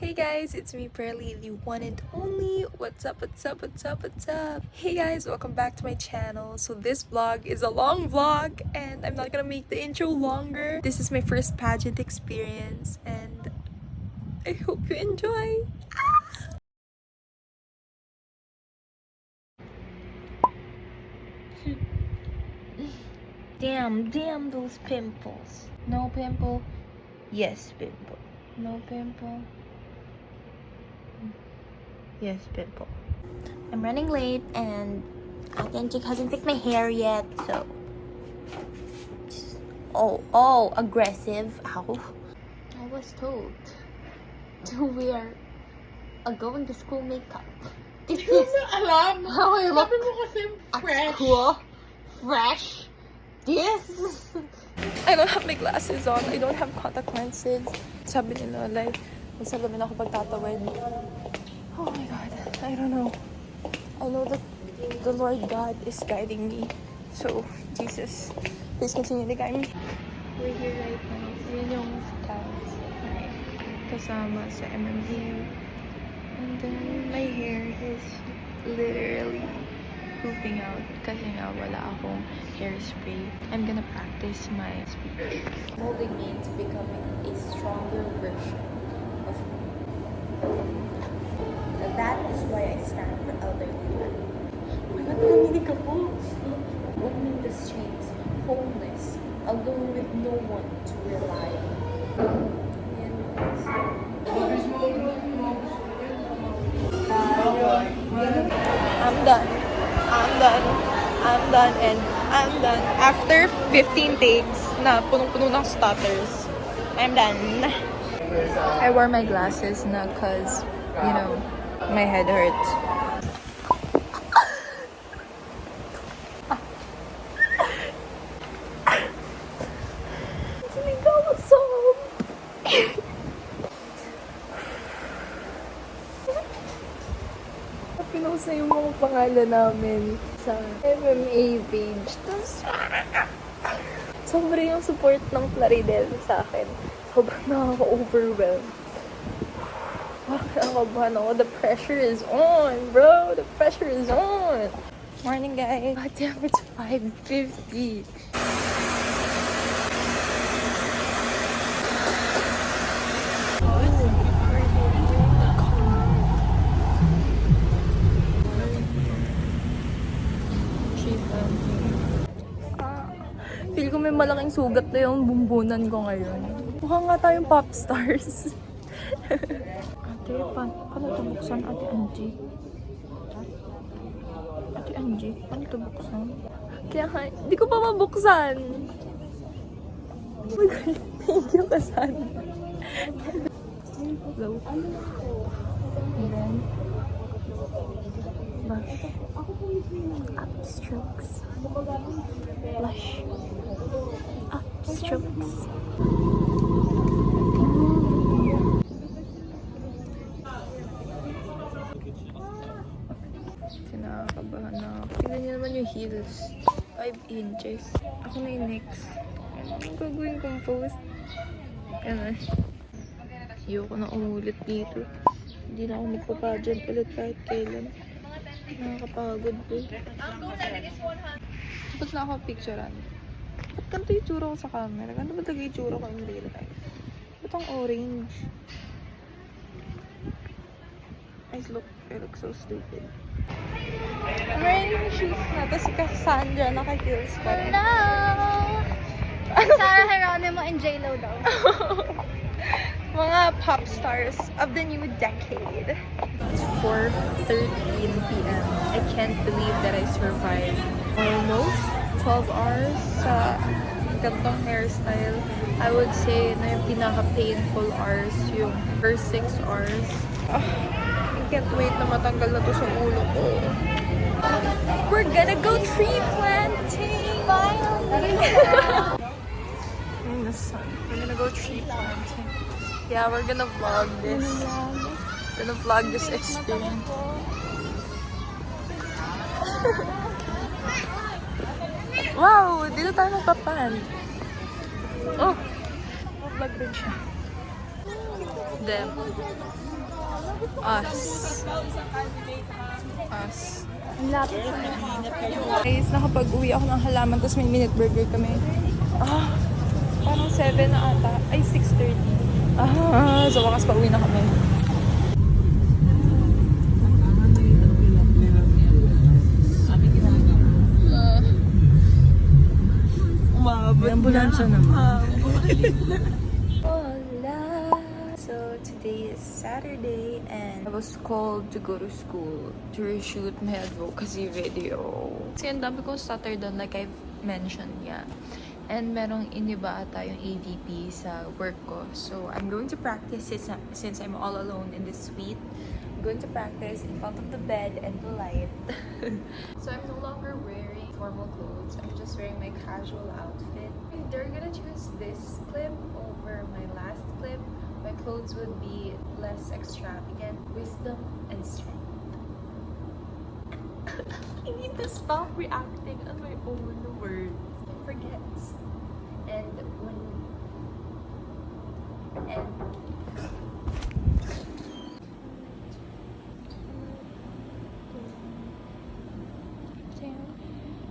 Hey guys, it's me Pearly, the one and only. What's up, what's up, what's up, what's up? Hey guys, welcome back to my channel. So this vlog is a long vlog and I'm not gonna make the intro longer. This is my first pageant experience and I hope you enjoy. Damn those pimples. No pimple. Yes, pimple. No pimple. Yes, pimple. I'm running late and Authentic hasn't fixed my hair yet, so oh, aggressive. Ow. I was told to wear a going to school makeup. This is alam. how I look Sabi mo kasi at fresh. school. Fresh. This. I don't have my glasses on. I don't have contact lenses. Sabi nila, like, may salamin ako pagtatawid. Oh my God. I don't know. I know that the Lord God is guiding me. So, Jesus, please continue to guide me. We're here right now. Yun yung scouts. Kasama sa MMU. And then, my hair is literally pooping out kasi nga wala akong hairspray. I'm gonna practice my speech. Molding me into becoming a stronger version of me. That is why I stand for elderly men. Oh my God, naminig ako. Roaming the streets, homeless, alone with no one to rely on. I'm done, and I'm done. After 15 takes na punong-puno ng stutters, I'm done. I wore my glasses na cause, you know, my head hurts. Pinost na yung mga pangalan namin sa MMA page. Tapos, sobrang yung support ng Plaridel sa akin. Sobrang nakaka-overwhelm. Nakakabahan ako. The pressure is on, bro. The pressure is on. Morning, guys. God damn, it's 5:50. Feel ko may malaking sugat na yung bumbunan ko ngayon. Mukha nga tayong pop stars. Ate, paano ito buksan? Ate Angie? Ate Angie, paano ito buksan? Kaya nga, hindi ko pa mabuksan. Oh my God, thank you, Kasan. Go. And then, blush. Up strokes. Blush. Up strokes. Kinakabahan na ako. Tingnan niyo naman yung heels. 5 inches. Ako na yung next. Anong gagawin kong post? Ganun. Ayoko na umulit dito. Hindi na ako magpa-pageant ulit kahit kailan. Nakakapagod po. Tapos na ako picturean. Ba't ganito yung tsura ko sa camera? Ganito ba talaga yung tsura ko in real life? Ba't ang orange? I look so stupid. I'm wearing yung shoes na. Tapos si Cassandra naka-heels pa rin. Hello! Sarah Geronimo and J-Lo daw. Mga pop stars of the new decade. It's 4:13 p.m. I can't believe that I survived almost 12 hours sa gantong hairstyle. I would say na yung pinaka-painful hours yung first 6 hours. I can't wait na matanggal na to sa ulo ko. We're gonna go tree planting! Finally! In the sun. We're gonna go tree planting. Yeah, we're gonna vlog this. We're gonna vlog this experience. Wow! Dito tayo magpapan. Oh! Vlog rin siya. Them. Us. Ang lapit sa Guys, nakapag-uwi ako ng halaman, tapos may minute burger kami. Parang 7 na ata. Ay, 6:30. So wakas pa uwi na kami. May ambulansya naman. Hola! So today is Saturday and I was called to go to school to reshoot my advocacy video. Kasi ang dami kong stutter doon, like I've mentioned, yeah. And merong iniba ata yung AVP sa work ko. So I'm going to practice since I'm all alone in this suite. I'm going to practice in front of the bed and the light. So I'm no longer wearing formal clothes. I'm just wearing my casual outfit. If they're gonna choose this clip over my last clip, my clothes would be less extravagant. Wisdom and strength. I need to stop reacting on my own words. I forget. And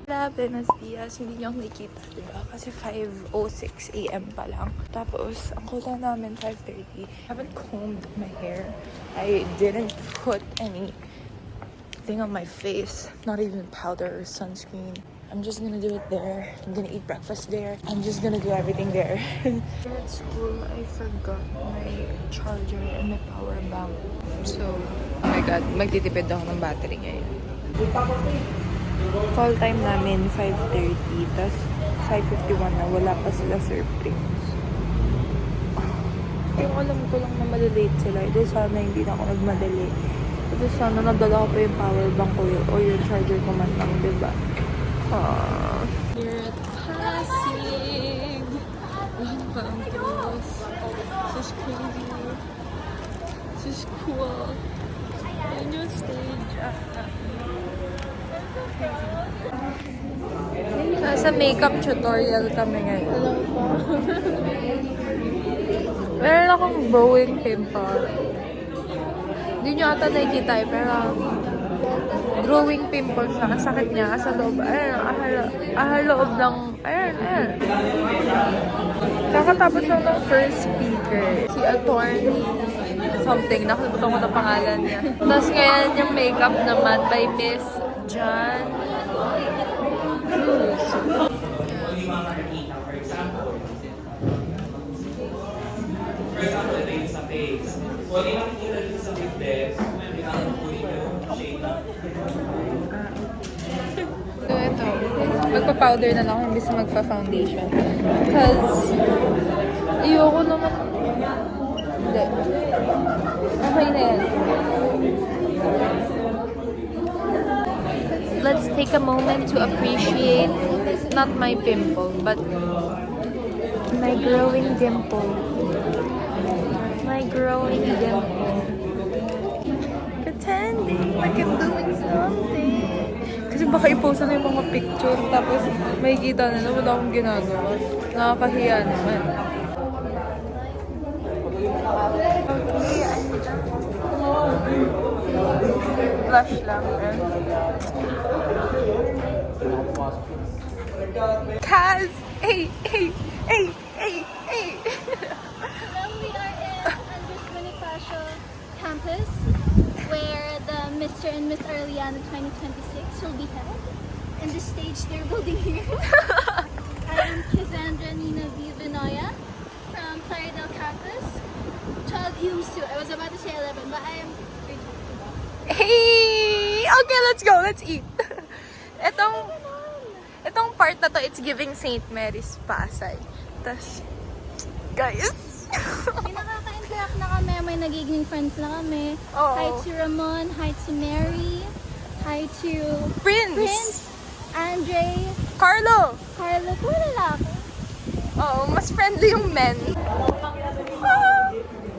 Hola, buenos dias. Hindi niyo ako nakikita, diba? Kasi 5:06 a.m. pa lang. Tapos, ang call na namin 5:30. I haven't combed my hair. I didn't put anything on my face. Not even powder or sunscreen. I'm just gonna do it there. I'm gonna eat breakfast there. I'm just gonna do everything there. Here at school, I forgot my charger and my power bank. So, oh my god, magtitipid ako ng battery ngayon. Call time namin 5:30, tas 5:51 na wala pa sila surprise. Yung alam ko lang na malilate sila. Ito sana hindi na ako nagmadali. Ito sana nadala ko pa yung power bank ko o yung charger ko man lang, diba? Here at Pasig. One pa ang close. This is crazy. This is cool. And yung stage. Nasa makeup tutorial kami ngayon. Meron akong growing pimple. Hindi nyo ata nakikita eh, pero growing pimple siya. Ang sakit niya sa loob. Ayun, loob ng... Ayun. Kakatapos lang ng first speaker. Si attorney something. Nakalimutan ko na pangalan niya. Tapos ngayon yung makeup naman by Miss John. Sa face. Kung hindi nakikita dito sa witness, kailangan kunin yung shade. So ito, magpa-powder na lang ako imbis na magpa-foundation. Because, ayoko naman... Hindi. Okay na yan. Let's take a moment to appreciate not my pimple, but my growing dimple. My growing dimple. Pretending like I'm doing something. Kasi baka i-post na yung mga picture, tapos makikita na wala akong ginagawa. Nakakahiya naman. Okay, I'm done. Blush lang. Kaz! Hey! Hello, we are in Andres Bonifacio campus, where the Mr. and Miss Arliana 2026 will be held. And the stage they're building here. I am Kizandra Nina V. Vinoya from Claridel campus. 12 Yumsu. I was about to say 11, but I am... Hey! Okay, let's go. Let's eat. Itong part na to, it's giving St. Mary's Pasay. Tas, guys. May nakaka-interact na kami. May nagiging friends na kami. Oo. Hi to Ramon. Hi to Mary. Hi to Prince. Andre. Carlo. Puro lalaki. Oo, mas friendly yung men.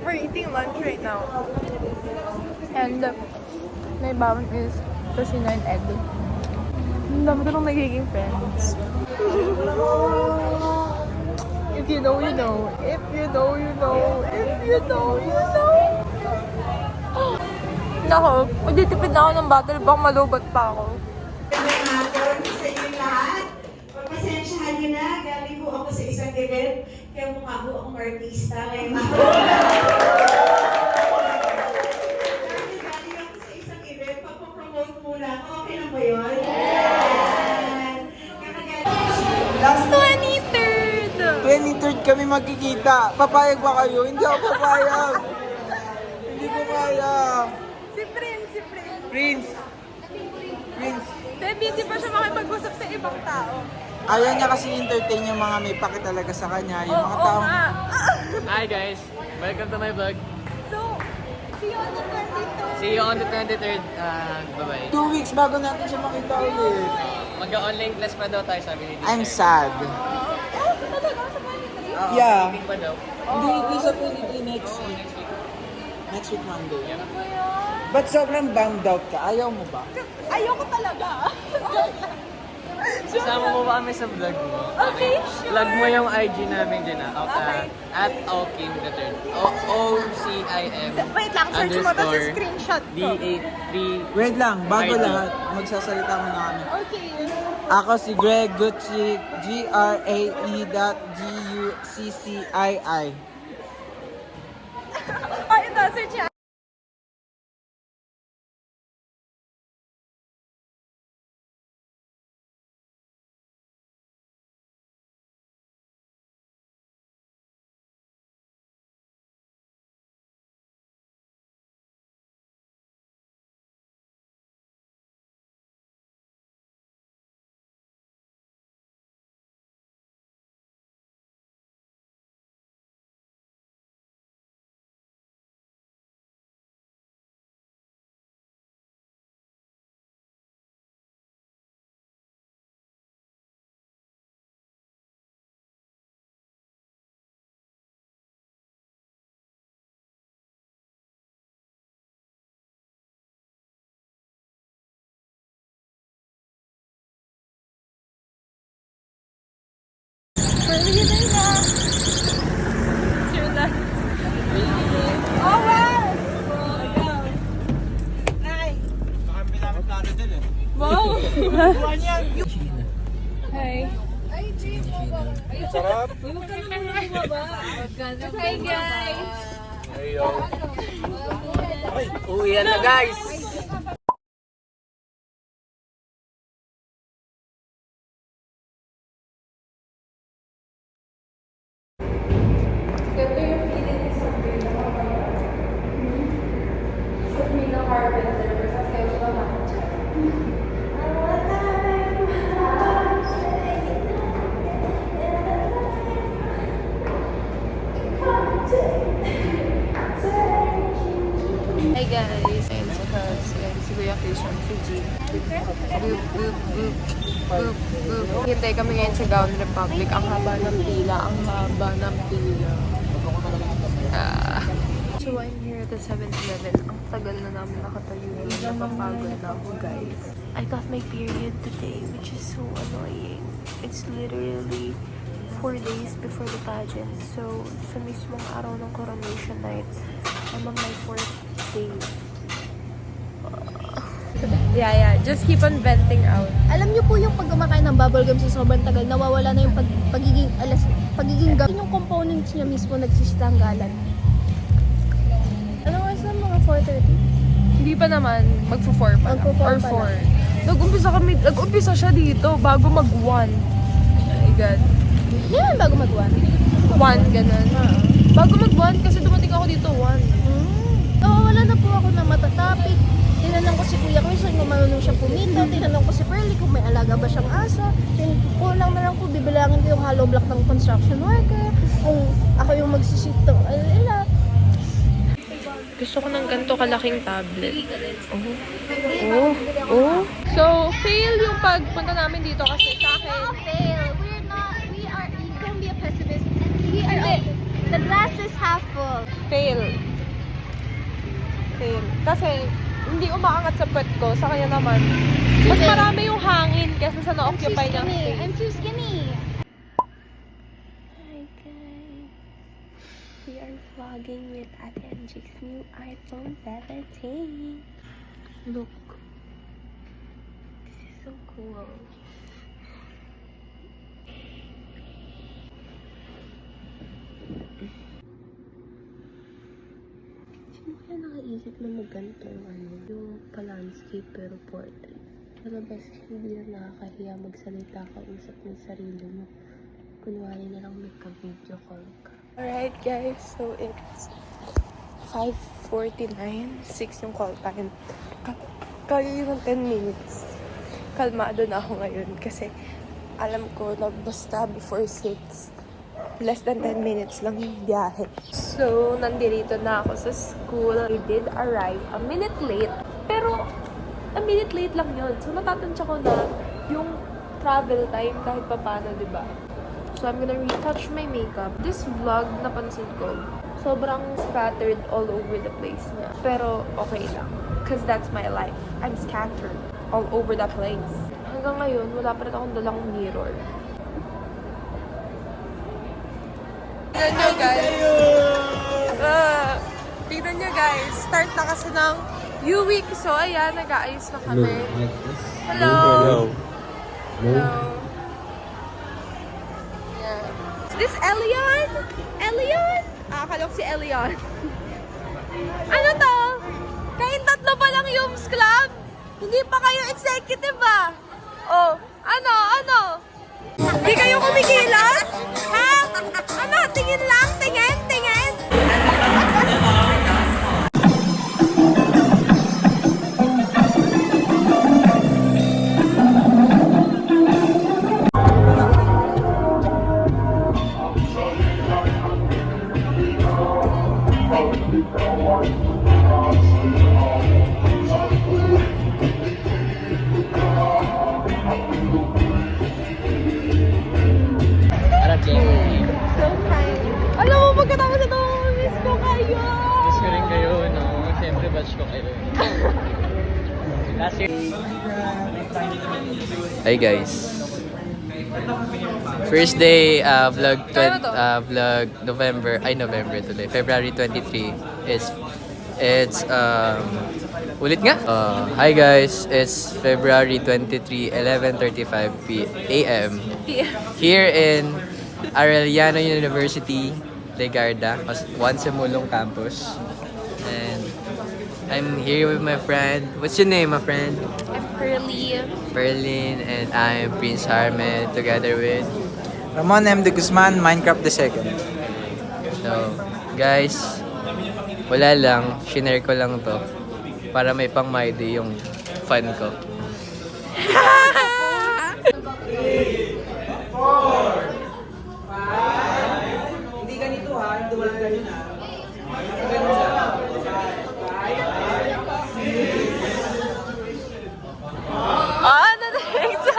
We're eating lunch right now. And my bawang is tocino and egg. Ang dami ko nung nagiging friends. If you know, you know. If you know, you know. If you know, you know. ako. Magtitipid na ako ng bottle, baka malubot pa ako. Nagkakaroon sa inyo lahat. Pagpasensyahan nyo na, galing po ako sa isang event, kaya mukha po akong artista. Ngayon ako. Galing ako sa isang event, pagpapromote muna ako. Okay lang ba yun? Yan. Last 23rd! 23rd kami magkikita. Papayag ba kayo? Hindi ako papayag. Hindi ko kaya. Si Prince, si Prince. Prince. Prince. Then, busy pa siya makipag-usap sa ibang tao. Ayaw niya kasi entertain yung mga may paki talaga sa kanya. Yung mga Oo tao. nga. Hi guys! Welcome to my vlog. So, see you on the 23rd. See you on the 23rd. Bye-bye. 2 weeks bago natin siya makita ulit. Mag-online class pa daw tayo, sabi ni teacher. I'm sad. Oh, talaga sa 23rd? Yeah. Meeting pa daw. Hindi sa 23 next week. Next week Monday. Ba't sobrang bummed out ka? Ayaw mo ba? Ayoko talaga. Kasama mo ba kami sa vlog mo? Okay, sure. Vlog mo yung IG namin dyan Okay. at Okim the third. O-O-C-I-M Wait lang, search mo to sa screenshot ko. D83. Wait lang, bago ID. lahat, magsasalita muna kami. Okay. Ako si Greg Gucci, Grae.Guccii. Ay, ito, search niya. Breathing na. Sure na. Oh, wow! Wow! Hi. Sarap. Hi, guys! Uwi na guys! Ganda yung feeling ni Sabrina kapag Sabrina Carpenter versus kayo naman. Hi guys! Ayun si Kaz. Ayun si Kuya Christian, si G. Boop, boop, boop. Boop, boop. Hintay kami ngayon sa Gown Republic. Ang haba ng pila. Ang haba ng pila. So I'm here at the 7-Eleven. Ang tagal na namin nakatayo doon. Napapagod na ako, guys. I got my period today, which is so annoying. It's literally 4 days before the pageant. So, sa mismong araw ng coronation night, I'm on my 4th day. Yeah. Just keep on venting out. Alam niyo po yung pag kumakain ng bubblegum sa sobrang tagal, nawawala na yung pagiging gum. Yung components niya mismo nagsisitanggalan. Ano nga sa mga 4:30? Hindi pa naman. Magpo-4 pa lang. Magpo-4 Or pa 4. Nag-umpisa siya dito bago mag-1. Oh my God. Yan, bago mag-1. 1, ganun. Bago mag-1 kasi dumating ako dito 1. Wala na po ako na matatapik. Tinanong ko si Kuya Chris kung marunong siya pumito. Tinanong ko si Pearly kung may alaga ba siyang aso. Kulang na lang po, bibilangin ko yung hollow block ng construction worker. Kung ako yung magsisito, Gusto ko ng ganito kalaking tablet. Oh. So, fail yung pagpunta namin dito kasi sa akin. fail. Don't be a pessimist. We are, the glass is half full. Fail. Kasi, hindi umaangat sa puwet ko. Sa kanya naman. Mas marami yung hangin kesa sa na-occupy niyang space. I'm too skinny. Hi guys. We are vlogging with Ate Angie's new iPhone 17. Look. This is so cool. Sino kaya nakaisip na magganitong yung pa-landscape pero portrait? Sa labas, hindi na nakakahiya magsalita ka, usap ng sarili mo. Kunwari na lang magka-video call ka. Alright guys, so it's 5:49, 6 yung call time. Kaya ng 10 minutes. Kalmado na ako ngayon kasi alam ko na basta before 6, less than 10 minutes lang yung biyahe. So, nandito na ako sa school. I did arrive a minute late, pero a minute late lang yun. So, natatansya ko na yung travel time kahit papano, diba? So, I'm gonna retouch my makeup. This vlog, napansin ko, sobrang scattered all over the place niya. Pero, okay lang. Because that's my life. I'm scattered all over the place. Hanggang ngayon, wala pa rin akong dalang mirror. Tignan nyo, guys. Tignan nyo, guys. Start na kasi ng U-Week. So, ayan, nag-aayos na kami. Hello. Hello. Yeah. Is this Elion? Elion? Akala ko si Elion. Ano to? Kayong tatlo pa lang Yums Club? Hindi pa kayo executive ah. Oh, ano? Hindi kayo kumikilos? Ha? Ano? Tingin lang? Tingin? So kind. Alam mo, pagkatapos ito, miss ko kayo. Miss ko rin kayo, no? Siyempre, batch ko kayo. Last year. Hi guys. First day vlog November today. February 23 it's ulit nga. Hi guys, it's February 23, 11:35 a.m. Here in Arellano University, Legarda, Simulong campus. And I'm here with my friend. What's your name, my friend? I'm Pearly. Berlin, and I'm Prince Harmon together with. Ramon M. de Guzman, Minecraft the Second. So, guys, wala lang, shinare ko lang to para may pang my day yung fun ko. Hindi ganito ha, duwal ganun ha. Ano na ito?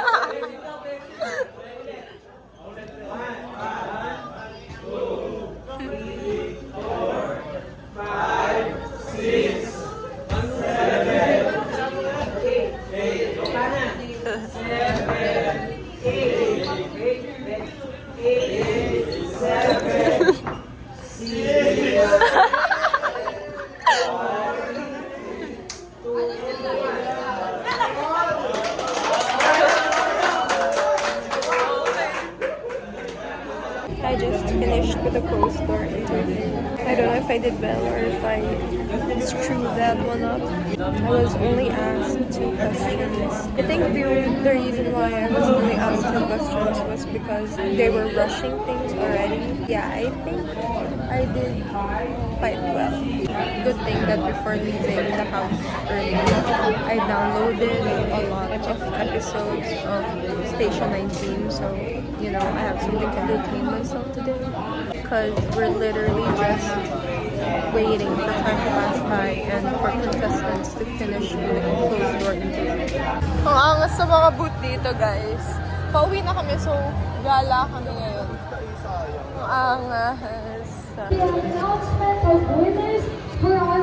I just finished with the closed door interview. I don't know if I did well or if I screwed that one up. I was only asked 2 questions. I think the reason why I was only asked 2 questions was because they were rushing things already. Yeah, I think I did quite well. Good thing that before leaving the house early, I downloaded a lot of episodes of Station 19, so you know, I have something to entertain myself today because we're literally just waiting for time to pass by and for contestants to finish with the closed door interview. Ang angas sa mga booth dito, guys. Pauwi na kami, so gala kami ngayon. Ang angas. The announcement of winners for our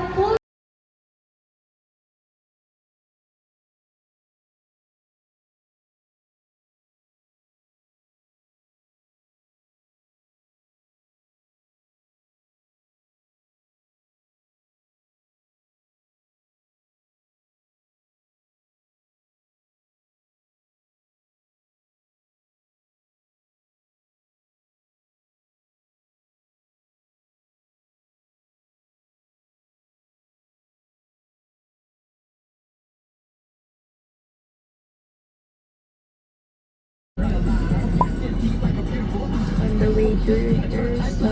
On the way to rehearsal.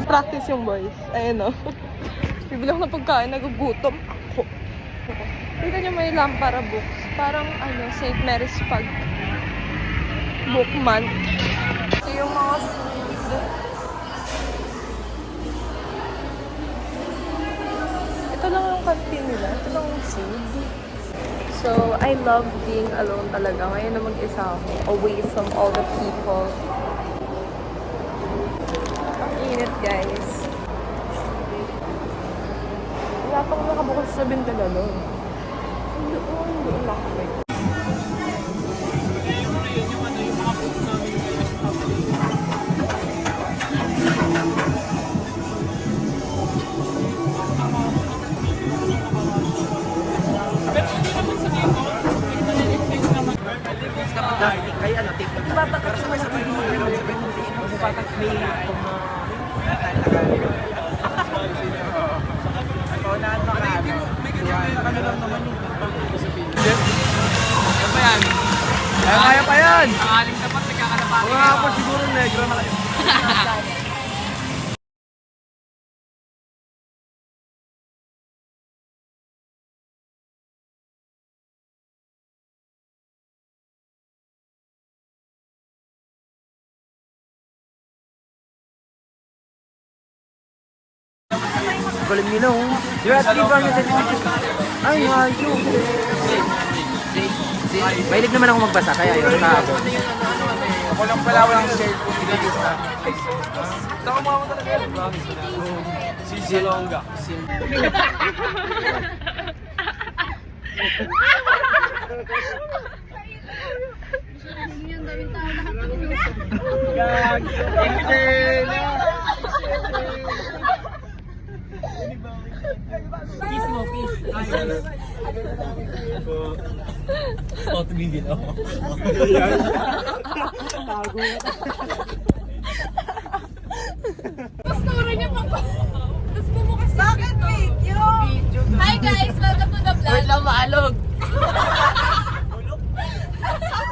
Practice yung boys. Ayun o. Bibili ako ng pagkain, nagugutom ako. Kita niyo may Lampara books. Parang St. Mary's Pag book month. Ito yung mga food. Ito lang yung canteen nila. Ito lang yung food. So, I love being alone talaga. Ngayon na mag-isa ako. Away from all the people. Ang init, guys. Wala pang nakabukas sa Bintalalo. Doon lang kami. Plastic, kaya ano, take it. Para sa may sabay mo, patag may paunahan pa ka, ano? Ano lang naman yung kaya pa yan. Kaya pa yan! Ang aling tapat, nagkakanapati. Mga hapon siguro negro na kayo. Galing nila oh. Yung at liba niya sa ay, hayo. Mahilig naman ako magbasa, kaya yun, nakaabot. Ako lang pala walang cellphone nililista. Saka mo ako talaga yun. Si Zilonga. Gag! Excel! Kiss mo, kiss. Oh, tumigil ako. Tago. Pastora niya pa. Tapos bumukas. Bakit video? Hi guys! Welcome to the vlog. Wait lang, maalog.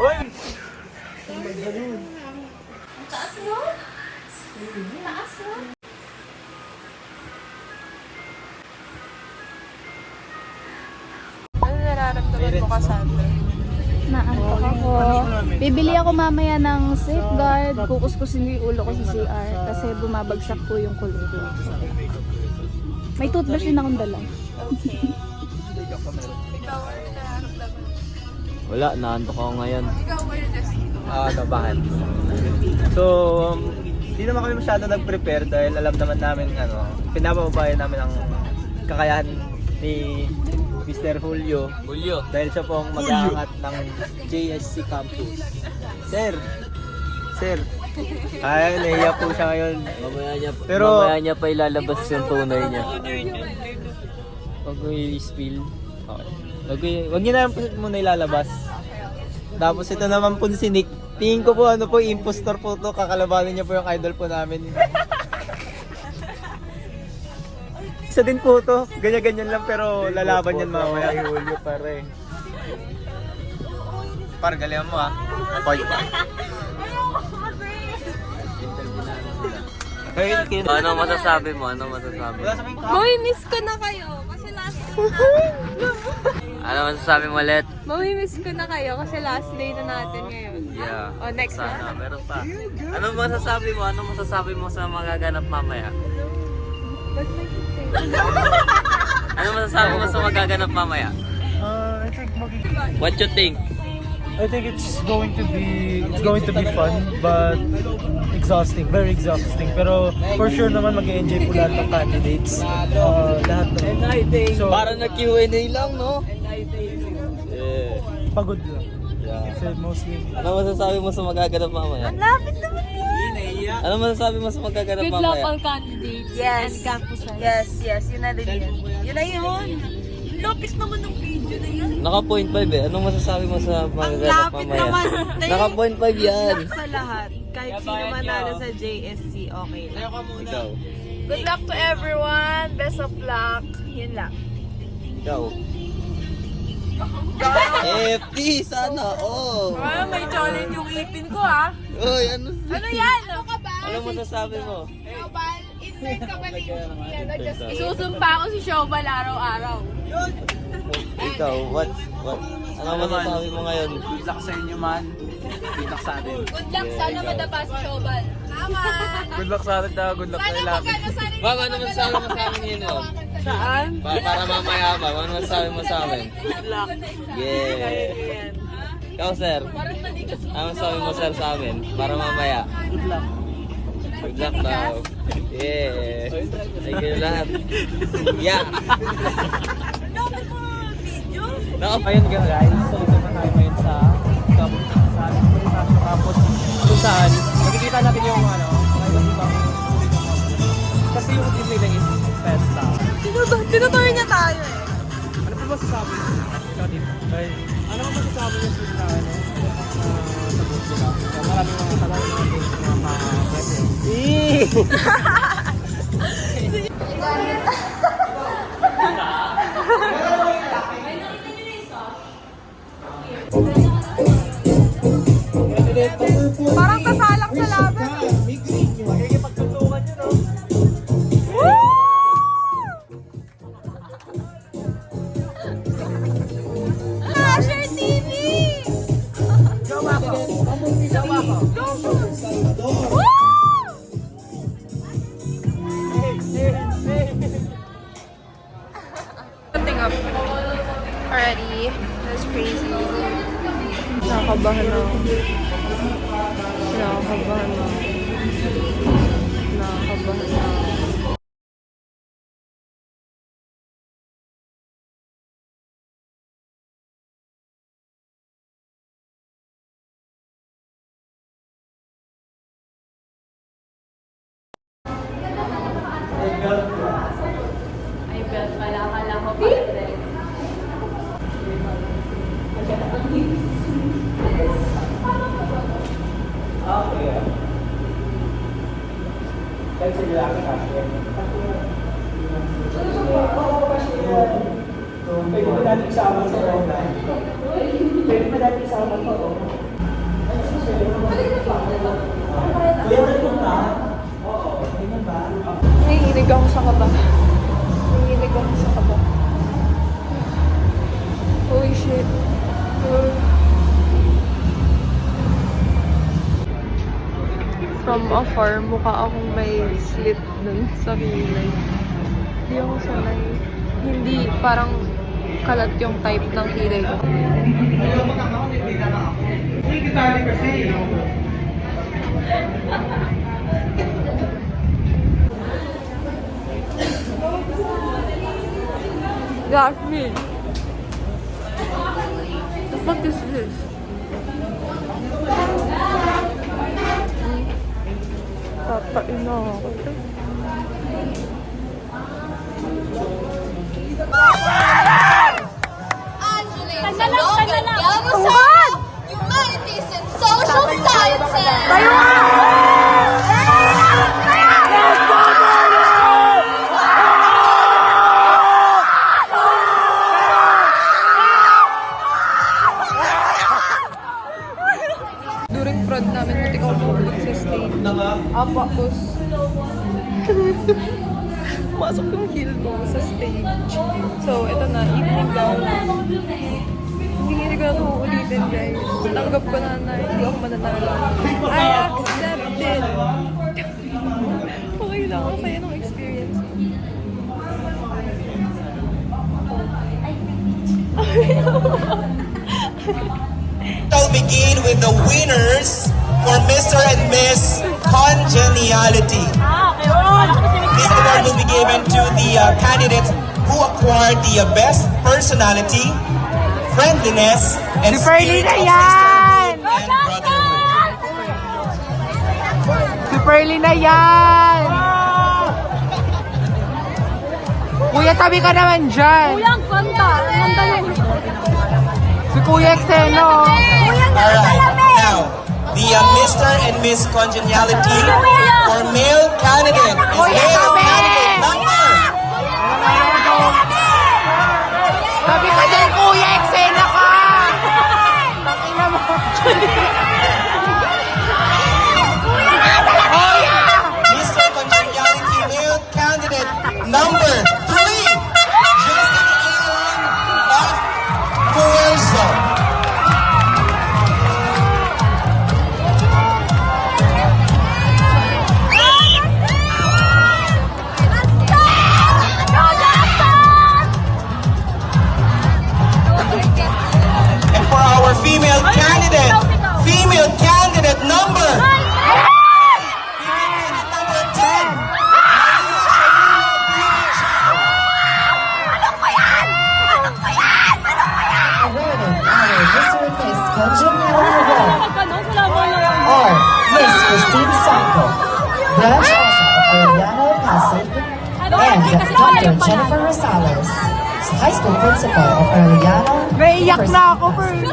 Uy! Taas no? Taas no? Ano nararamdaman mo kasama? Naantok ako. Bibili ako mamaya ng safeguard. Kukuskusin ko yung ulo ko sa CR kasi bumabagsak po yung kulay ko. May toothbrush din akong dala. Ikaw, ano nararamdaman? Wala, naantok ako ngayon. Ikaw, where just Bakit? So, hindi naman kami masyado nag-prepare dahil alam naman namin, pinababayan namin ang kakayahan ni Mr. Julio. Dahil siya po ang mag-aangat ng JSC Campus. Sir! Ay, nahiya po siya ngayon. Mamaya niya pa ilalabas yung tunay niya. Huwag mo i-spill. Okay. Huwag niyo na po muna ilalabas. Tapos ito naman po si Nick. Tingin ko po impostor po to. Kakalabanin niya po yung idol po namin. Isa din po to. Ganyan-ganyan lang pero lalaban yan mamaya. Julio pare. Par, galingan mo ah. Ano masasabi mo? Mamimiss ko na kayo kasi last Ano masasabi mo ulit? Mamimiss ko na kayo kasi last day na natin ngayon. Yeah. O, next Sana, na. meron pa. Ano masasabi mo sa magaganap mamaya? Ano masasabi mo sa magaganap mamaya? I think What you think? it's going to be fun but exhausting, very exhausting. Pero for sure naman mag-enjoy po lahat ng candidates. Lahat naman. So, Para na Q&A lang, no? pagod lang. Kasi mostly Ano masasabi mo sa magaganap mamaya? Ang lapit naman Ano masasabi mo sa magaganap mamaya? candidates Yes. Yes, yun na din yun. Yun na yun. lapit naman ng video na yan. Naka 0.5 eh. Anong masasabi mo sa magaganap lapit mamaya? naman, te. Naka 0.5 yan. Sa lahat. Kahit sino manalo sa JSC, okay lang. Ikaw. Good luck to everyone. Best of luck. Yun lang. Ikaw. FT sana. Oh. Ah, may challenge yung ipin ko ah. Uy, ano? Ano yan? Ano ka ba? Ano masasabi mo? Showbal, invite ka ba din? Isusumpa ko si Showbal araw-araw. Ikaw, what? Ano masasabi mo ngayon? Good luck sa inyo man. Good luck sa atin. Good luck, sana madapa si Showbal. Tama! Good luck sa atin, good luck sa ilang. Ma'am, ano masasabi mo sa amin yun? Saan? Para mamaya ba? Ano masasabi mo sa amin? Good luck. Yeah. Ikaw, sir. Ano masasabi mo, sir, sa amin? Para mamaya. Good luck. Good luck daw. Yeah. Thank you lahat. Yeah. Ayun nga guys, so ito na tayo ngayon sa campus kung saan makikita natin yung ibang kasi yung team nila is Festa. Tinutour niya tayo eh. Ano po masasabi niyo? Ikaw din. Ano po masasabi niyo sa sa booth nila? Maraming mga tanong mga Parang kasalang sa laban. Magkikipagtuntungan yun, no? Asher TV! Gawa ko! Gawa ko! Woo! Setting up already. That's crazy. Nakakabahan na ako. Nakakabahan na ako. Nakakabahan na ako. Dahil sa lalaki kasi. Pwede ba natin isama sa ronda? Pwede ba natin isama sa ronda? Nanginig ako sa kaba. Nanginig ako sa kaba. Holy shit. From afar, mukha akong may slit dun sa kilay. Hindi ako sanay. Hindi, parang kalat yung type ng kilay ko. Jasmine. The fuck is this? Tatain na ako. Humanities and Social Sciences! During prod namin, buti ko mahulog sa stage. Tapos, pumasok yung heel ko sa stage. So, ito na, evening gown. Hindi ko na ito uulitin, guys. Tanggap ko na hindi ako mananalo. I accept it! Okay lang, ang saya ng experience ko. I'll begin with the winners for Mr. and Miss Congeniality. This award will be given to the candidates who acquired the best personality, friendliness, and spirit of sisterhood and brotherhood. Si Pearly na yan! Kuya, tabi ka naman dyan. Kuya, ang ganda. Ang ganda yung... Si Kuya Exeno. Alright, now, the Mr. and Miss Congeniality for male candidate is male candidate number. Tabi ka dyan, Kuya Exeno ka. Takina mo. Mr. Congeniality male candidate number 3, Justin Ian of Puerzo. And for our female candidate number 10. Or Miss Christine Sanko, Blanche Rosa of Arellano Pasig, and Dr. Jennifer Rosales, High School Principal of Arellano. Naiiyak na ako, Fernie.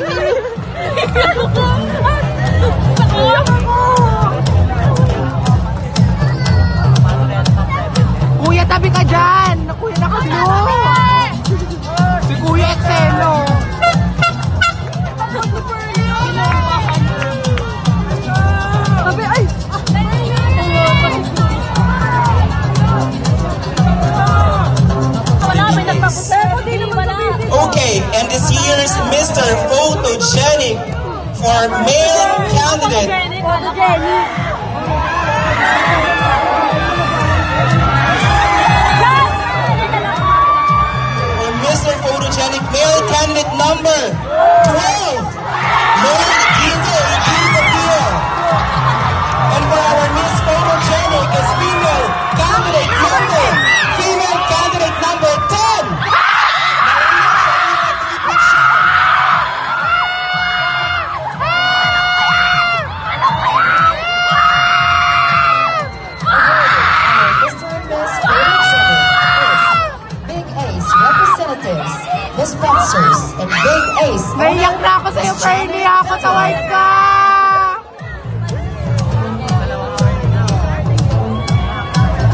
Kuya, tabi ka dyan. Kuya, nakaslo. Si Kuya Exeno. Tabi, ay! Okay, and this year's Mr. Photogenic for male candidate. For Mr. Photogenic male candidate number 12, Lord Eagle Pio. And for our Miss Photogenic is female candidate number 10. Mr. and Miss Photogenic is Big Ace representatives, the sponsors, and Big Ace. Naiiyak na ako sa'yo, Fernie. Ako, tawad ka.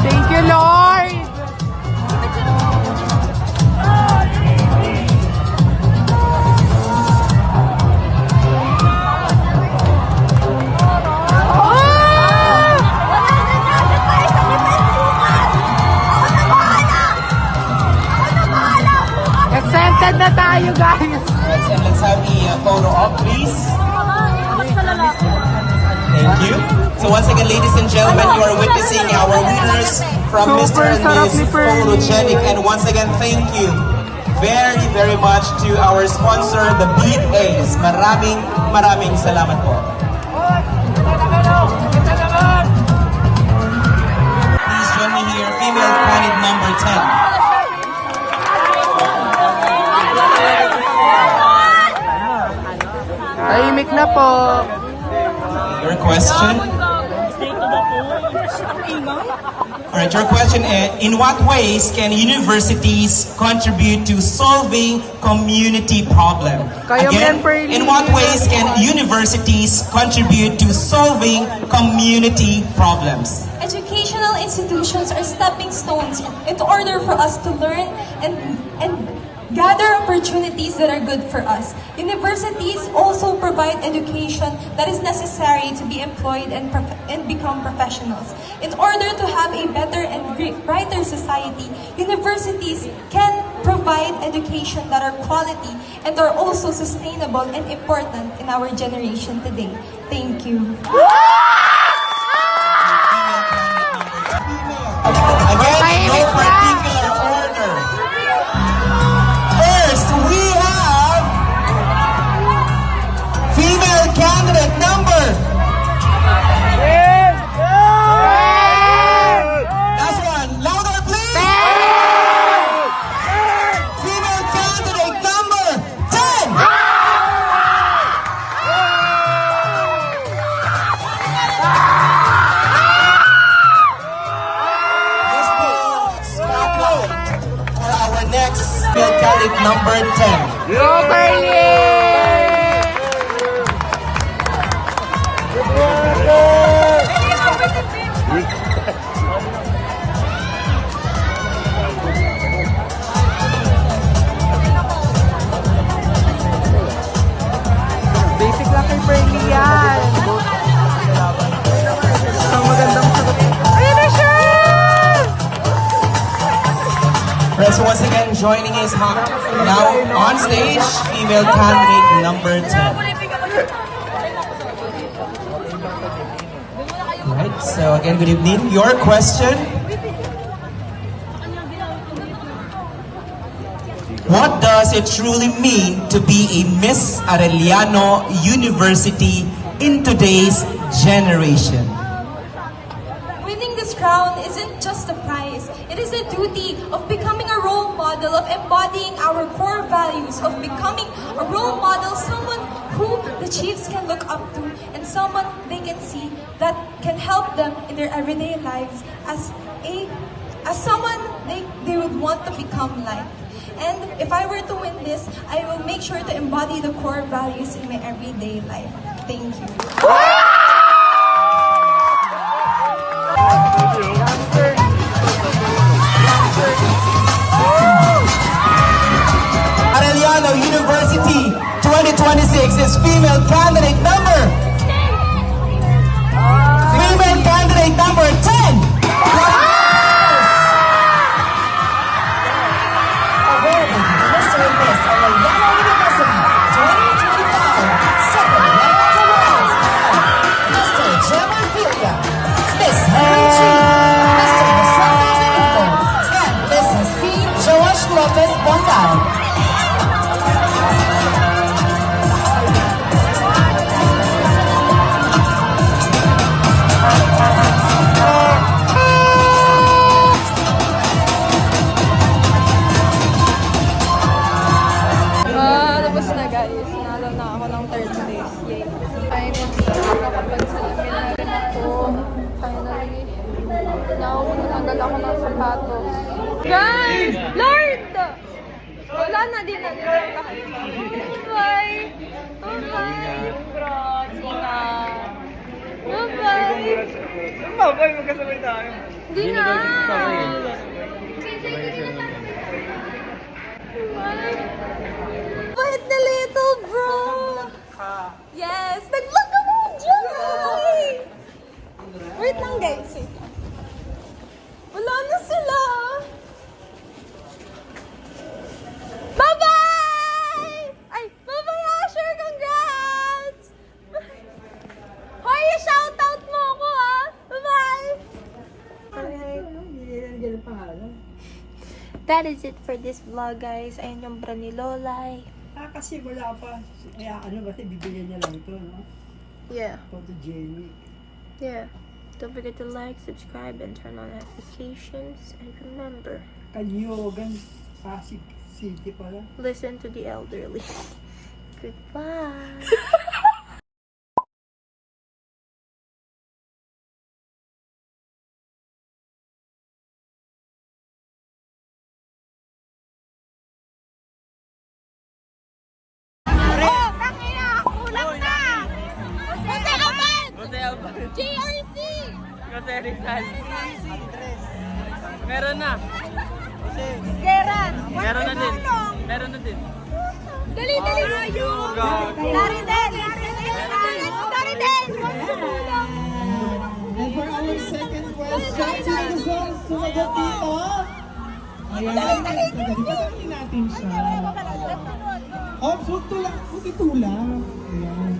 Thank you, Lord. Exempted na tayo, guys. And let's have the photo op, please. Thank you. So once again, ladies and gentlemen, you are witnessing our winners from Mr. Super and sarap Miss ni Fernie. Photogenic. And once again, thank you very, very much to our sponsor, the Beat Ace. Maraming salamat po. Please join me here, female candidate number 10. Tahimik na po. Your question? Alright, your question is, in what ways can universities contribute to solving community problem? Kayo, Again, Fernie. in what ways can universities contribute to solving community problems? Educational institutions are stepping stones in order for us to learn and gather opportunities that are good for us. Universities also provide education that is necessary to be employed and become professionals. In order to have a better and brighter society, universities can provide education that are quality and are also sustainable and important in our generation today. Thank you. Again, no particular order. First, we have female candidate number. Last one, louder please. Female candidate number 10. Yes, please. Female candidate number 10. Basic lang kay Fernie yan. Isang magandang sagot. Ayun na siya! Right, so once again, joining us now on stage, female candidate number 10. Right, so again, good evening. Your question. What does it truly mean to be a Miss Arellano University in today's generation? Winning this crown isn't just a prize. It is a duty of becoming a role model, of embodying our core values, of becoming a role model, someone who the Chiefs can look up to, and someone they can see that can help them in their everyday lives as someone they would want to become like. And if I were to win this, I will make sure to embody the core values in my everyday life. Thank you. Arellano University 2026 is female candidate number 10. Awarded Mr. and Miss Arellano University 2025 second round awards are Mr. Gemma Villa, Miss Henry G, Mr. Rosario Benito, and Mrs. P. Joash Lopez Bongal. Tapos na guys, nalo na ako ng third place. Yay. Finally, nakapagsalamin na rin ako. Finally, natanggal ako ng sapatos. Guys! Lord! Wala na din na din ang kahit. Bye-bye! Bye-bye! Ingat! Bye-bye! Babay, magkasabay tayo. Hindi na! Bite the little bro! Yes! Nag-vlog ako dyan! Wait lang guys. Wala na sila! Bye-bye! Ay, bye-bye Asher! Congrats! Hoy, shoutout mo ako ah! Bye-bye! That is it for this vlog guys. Ayun yung bra ni Lolay. Kasi wala pa. Kaya ano ba, bibigyan niya lang ito, no? Yeah. Photogenic. Yeah. Don't forget to like, subscribe, and turn on notifications. And remember, Kanyogan, Pasig City pala. listen to the elderly. Goodbye. JRC! Jose Rizal. Meron na. Geran! Meron na din. Meron na din. Dali, dali! Dari din! Dari din! And for our second question, sino gusto sumagot dito? Ayan, pagdating natin siya. Oh, puti tulak. Ayan.